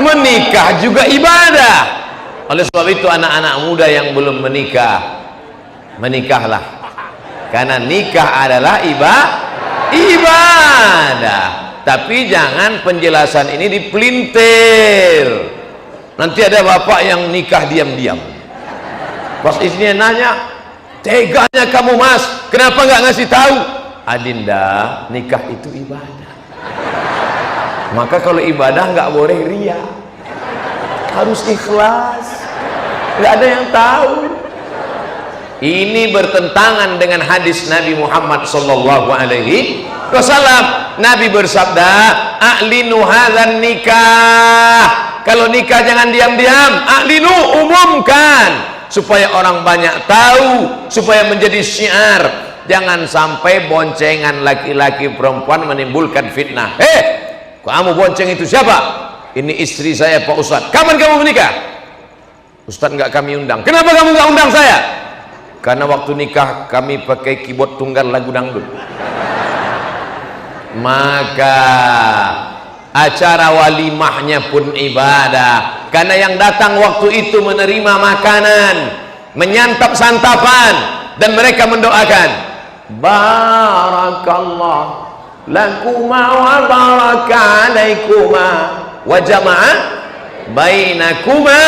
Menikah juga ibadah. Oleh sebab itu anak-anak muda yang belum menikah, menikahlah, karena nikah adalah ibadah. Tapi jangan penjelasan ini dipelintir. Nanti ada bapak yang nikah diam-diam, pas istrinya nanya, teganya kamu mas, kenapa nggak ngasih tahu? Adinda, nikah itu ibadah. Maka kalau ibadah nggak boleh ria, harus ikhlas, nggak ada yang tahu. Ini bertentangan dengan hadis Nabi Muhammad sallallahu alaihi wasallam. Nabi bersabda, "A'linu hadzan nikah." Kalau nikah jangan diam-diam, a'linu, umumkan supaya orang banyak tahu, supaya menjadi syiar. Jangan sampai boncengan laki-laki perempuan menimbulkan fitnah. Kamu bonceng itu siapa? Ini istri saya Pak Ustadz. Kapan kamu menikah? Ustadz nggak kami undang. Kenapa kamu nggak undang saya? Karena waktu nikah kami pakai keyboard tunggal lagu dangdut. Maka acara walimahnya pun ibadah, karena yang datang waktu itu menerima makanan, menyantap santapan, dan mereka mendoakan, barakallah lakuma wa baraka alaikuma wa jama'a bainakuma,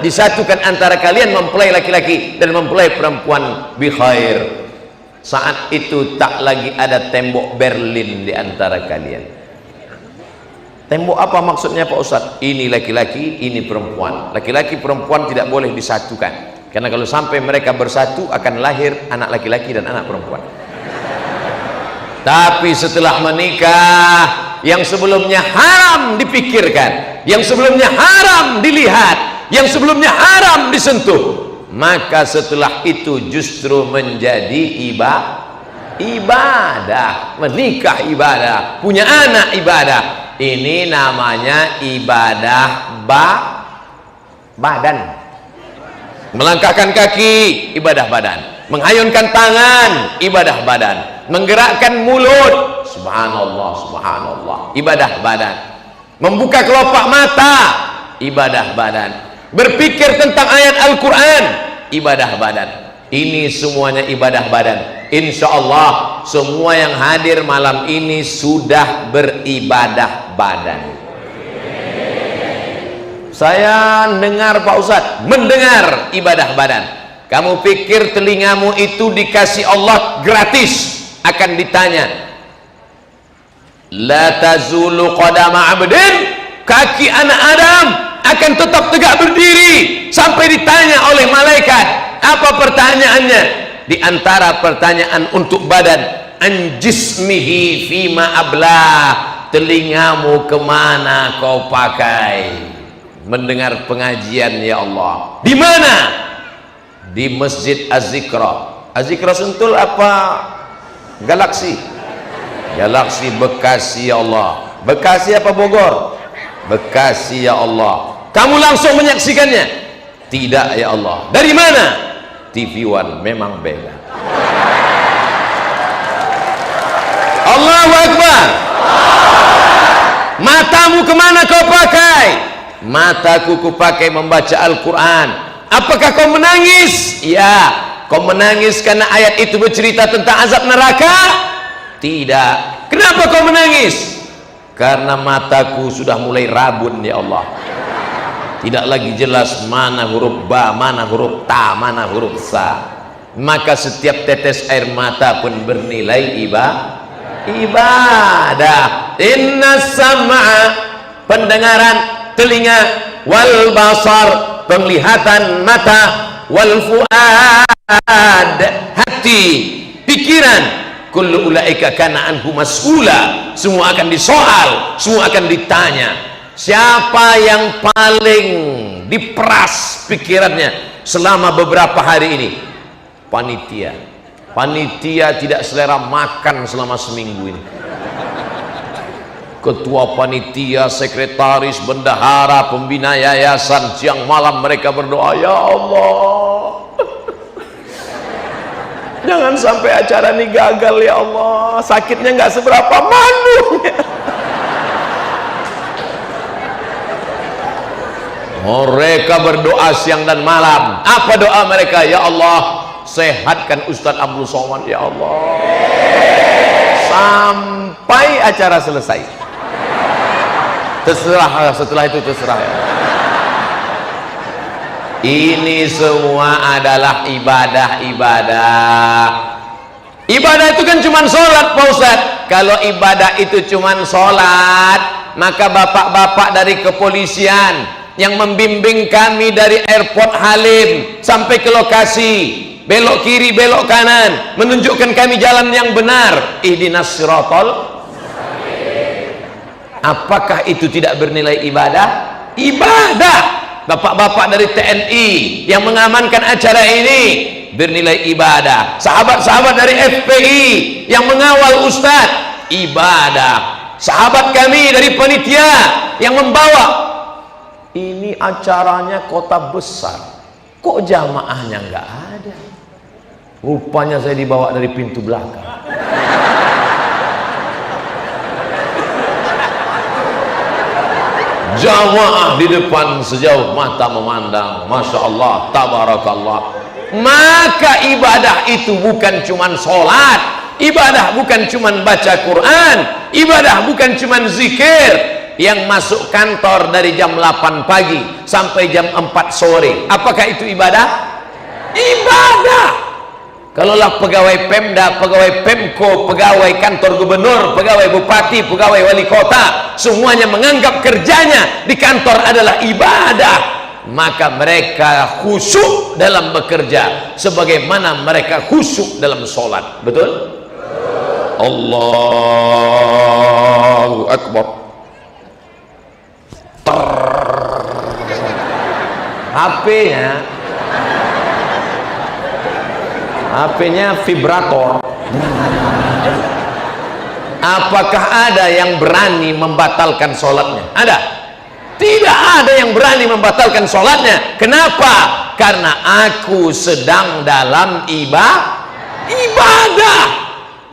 disatukan antara kalian, mempelai laki-laki dan mempelai perempuan bi khair. Saat itu tak lagi ada tembok Berlin di antara kalian. Tembok apa maksudnya Pak Ustadz? Ini laki-laki, ini perempuan. Laki-laki perempuan tidak boleh disatukan, karena kalau sampai mereka bersatu akan lahir anak laki-laki dan anak perempuan. Tapi setelah menikah, yang sebelumnya haram dipikirkan, yang sebelumnya haram dilihat, yang sebelumnya haram disentuh, maka setelah itu justru menjadi ibadah. Menikah ibadah, punya anak ibadah. Ini namanya ibadah badan. Melangkahkan kaki, ibadah badan. Menghayunkan tangan, ibadah badan. Menggerakkan mulut, subhanallah, subhanallah, ibadah badan. Membuka kelopak mata, ibadah badan. Berpikir tentang ayat Al-Quran, ibadah badan. Ini semuanya ibadah badan. Insya Allah semua yang hadir malam ini sudah beribadah badan. Saya dengar Pak Ustadz, mendengar ibadah badan. Kamu pikir telingamu itu dikasih Allah gratis? Akan ditanya, la tazulu qadama abdin, kaki anak Adam akan tetap tegak berdiri sampai ditanya oleh malaikat. Apa pertanyaannya? Di antara pertanyaan untuk badan, an jismihi fima ablah, telingamu kemana kau pakai? Mendengar pengajian ya Allah. Di mana? Di Masjid Az-Zikra. Az-Zikra Sentul apa Galaksi? Galaksi Bekasi ya Allah. Bekasi apa Bogor? Bekasi ya Allah. Kamu langsung menyaksikannya? Tidak ya Allah. Dari mana? TV One. Memang beda. Allahu Akbar. Matamu kemana kau pakai? Mataku kupakai membaca Al-Quran. Apakah kau menangis? Ya. Kau menangis karena ayat itu bercerita tentang azab neraka? Tidak. Kenapa kau menangis? Karena mataku sudah mulai rabun ya Allah. Tidak lagi jelas mana huruf ba, mana huruf ta, mana huruf sa. Maka setiap tetes air mata pun bernilai ibadah. Inna sam'a, pendengaran telinga, wal basar, penglihatan mata, wal fuad, hati, pikiran, kullu ulaika kana anhu mas'ula, semua akan disoal, semua akan ditanya. Siapa yang paling diperas pikirannya selama beberapa hari ini? Panitia. Panitia tidak selera makan selama seminggu ini. Ketua panitia, sekretaris, bendahara, pembina yayasan, siang malam mereka berdoa, ya Allah, jangan sampai acara ini gagal ya Allah. Sakitnya nggak seberapa, manunya. Mereka berdoa siang dan malam. Apa doa mereka? Ya Allah, sehatkan Ustadz Abdul Somad ya Allah, sampai acara selesai. Terserah, setelah itu terserah ya. Ini semua adalah ibadah-ibadah. Ibadah itu kan cuma sholat Pak Ustadz. Kalau ibadah itu cuma sholat, maka bapak-bapak dari kepolisian yang membimbing kami dari airport Halim sampai ke lokasi, belok kiri belok kanan, menunjukkan kami jalan yang benar, ihdinas siratal, apakah itu tidak bernilai ibadah? Ibadah. Bapak-bapak dari TNI yang mengamankan acara ini bernilai ibadah. Sahabat-sahabat dari FPI yang mengawal Ustadz, ibadah. Sahabat kami dari panitia yang membawa. Ini acaranya kota besar, kok jamaahnya nggak ada? Rupanya saya dibawa dari pintu belakang. Jamaah di depan sejauh mata memandang, Masya Allah, Tabarakallah. Maka ibadah itu bukan cuman sholat, ibadah bukan cuman baca Quran, ibadah bukan cuman zikir. Yang masuk kantor dari jam 8 pagi sampai jam 4 sore, apakah itu ibadah? Ibadah. Kalaulah pegawai Pemda, pegawai Pemko, pegawai kantor gubernur, pegawai bupati, pegawai wali kota, semuanya menganggap kerjanya di kantor adalah ibadah, maka mereka khusyuk dalam bekerja sebagaimana mereka khusyuk dalam sholat. Betul? Allahu Akbar. HP-nya vibrator. Apakah ada yang berani membatalkan sholatnya? Ada? Tidak ada yang berani membatalkan sholatnya. Kenapa? Karena aku sedang dalam ibadah.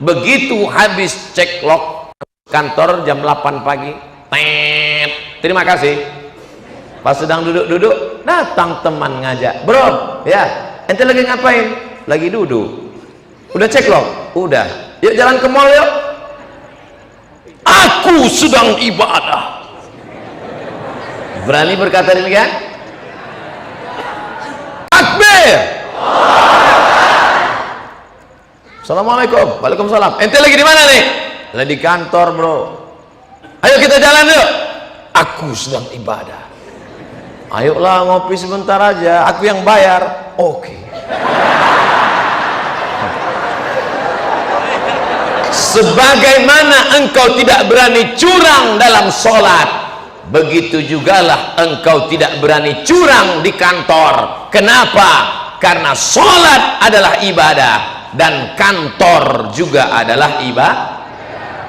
Begitu habis cek log kantor jam 8 pagi, terima kasih. Pas sedang duduk-duduk, datang teman ngajak, bro, ya, ente lagi ngapain? Lagi duduk. Udah cek log? Udah. Yuk jalan ke mall yuk. Aku sedang ibadah. Berani berkata demikian? Takbir. Assalamualaikum. Waalaikumsalam. Ente lagi di mana nih? Lagi di kantor, bro. Ayo kita jalan yuk. Aku sedang ibadah. Ayolah ngopi sebentar aja. Aku yang bayar. Oke. Sebagaimana engkau tidak berani curang dalam sholat, begitu jugalah engkau tidak berani curang di kantor. Kenapa? Karena sholat adalah ibadah dan kantor juga adalah ibadah.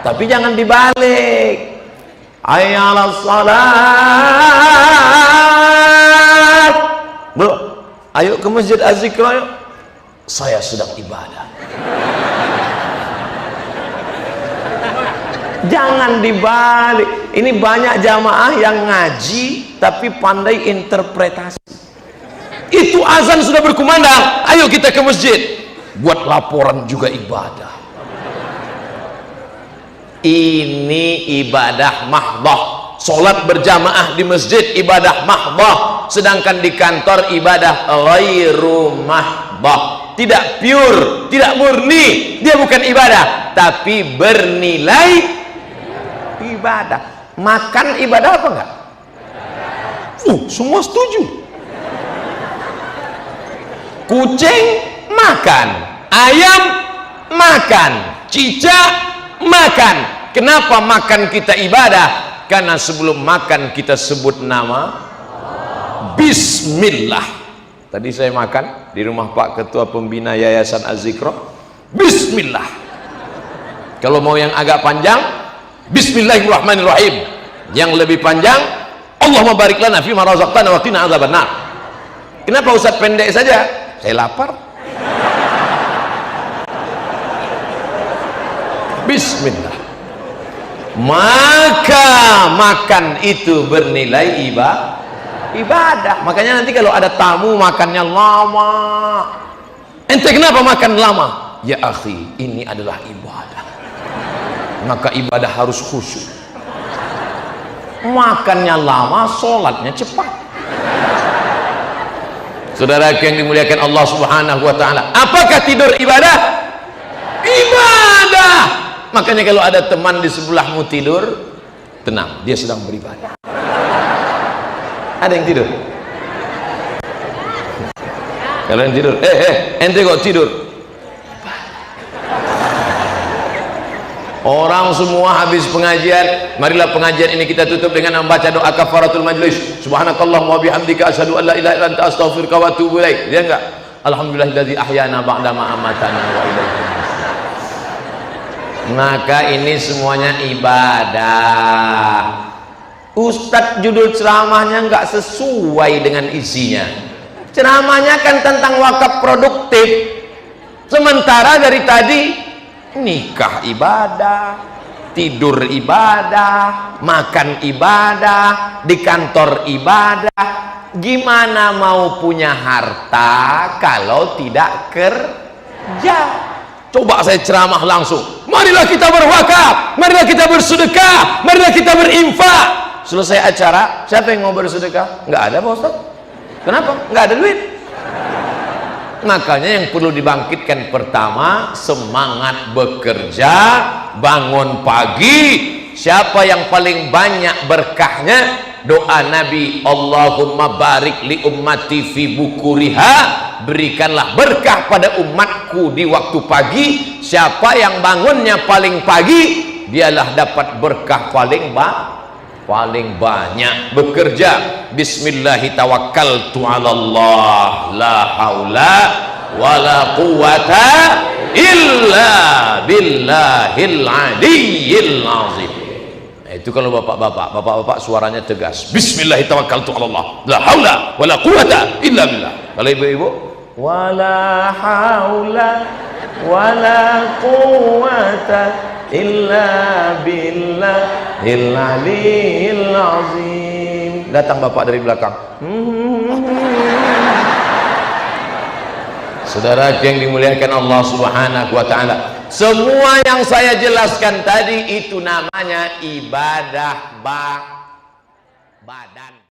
Tapi jangan dibalik. Hayya 'alas shalat. Bro, ayo ke masjid Az-Zikra yuk. Saya sedang ibadah. Jangan dibalik. Ini banyak jamaah yang ngaji tapi pandai interpretasi. Itu azan sudah berkumandang, ayo kita ke masjid. Buat laporan juga ibadah. Ini ibadah mahdhah. Sholat berjamaah di masjid ibadah mahdhah, sedangkan di kantor ibadah ghairu mahdhah. Tidak pure, tidak murni. Dia bukan ibadah, tapi bernilai ibadah. Makan ibadah apa enggak? Semua setuju. Kucing makan, ayam makan, cicak makan. Kenapa makan kita ibadah? Karena sebelum makan kita sebut nama Bismillah. Tadi saya makan di rumah Pak Ketua Pembina Yayasan Az-Zikra, Bismillah. Kalau mau yang agak panjang, Bismillahirrahmanirrahim. Yang lebih panjang, Allahumma barik lana fima razaqtana wa qina adzabannar. Kenapa Ustaz pendek saja? Saya lapar. Bismillah. Maka makan itu bernilai ibadah. Makanya nanti kalau ada tamu makannya lama, ente kenapa makan lama? Ya akhi, ini adalah ibadah, maka ibadah harus khusyuk. Makannya lama, sholatnya cepat. Saudara yang dimuliakan Allah Subhanahu wa ta'ala, apakah tidur ibadah? Ibadah. Makanya kalau ada teman di sebelahmu tidur, tenang, dia sedang beribadah. Ada yang tidur? Kalau yang tidur, ente kok tidur? Orang semua habis pengajian, marilah pengajian ini kita tutup dengan membaca doa kafaratul majlis. Subhanakallahumma wa bihamdika asyhadu an la ilaha illa anta astaghfiruka wa atubu ilaik. Dia enggak? Alhamdulillahilladzi ahyana ba'da ma amatana wa ilaihi. Maka ini semuanya ibadah. Ustadz judul ceramahnya enggak sesuai dengan isinya. Ceramahnya kan tentang wakaf produktif. Sementara dari tadi nikah ibadah, tidur ibadah, makan ibadah, di kantor ibadah. Gimana mau punya harta kalau tidak kerja? Coba saya ceramah langsung, marilah kita berwakaf, marilah kita bersedekah, marilah kita berinfak. Selesai acara, siapa yang mau bersedekah? Nggak ada Pak Ustaz. Kenapa? Nggak ada duit. Makanya yang perlu dibangkitkan pertama, semangat bekerja, bangun pagi. Siapa yang paling banyak berkahnya? Doa Nabi, Allahumma barik li ummati fi bukuriha, berikanlah berkah pada umatku di waktu pagi. Siapa yang bangunnya paling pagi, dialah dapat berkah paling banyak. Bekerja, bismillahi tawakkaltu ala Allah, la haula wala quwata illa billahil aliyyil azim. Itu kalau bapak-bapak suaranya tegas, bismillahi tawakkaltu ala Allah, la haula wala quwata illa billah. Kalau ibu-ibu, wala haula wala quwata illa billahil aliyyil azim. Datang bapak dari belakang. Saudara yang dimuliakan Allah Subhanahu wa ta'ala, semua yang saya jelaskan tadi itu namanya ibadah badan.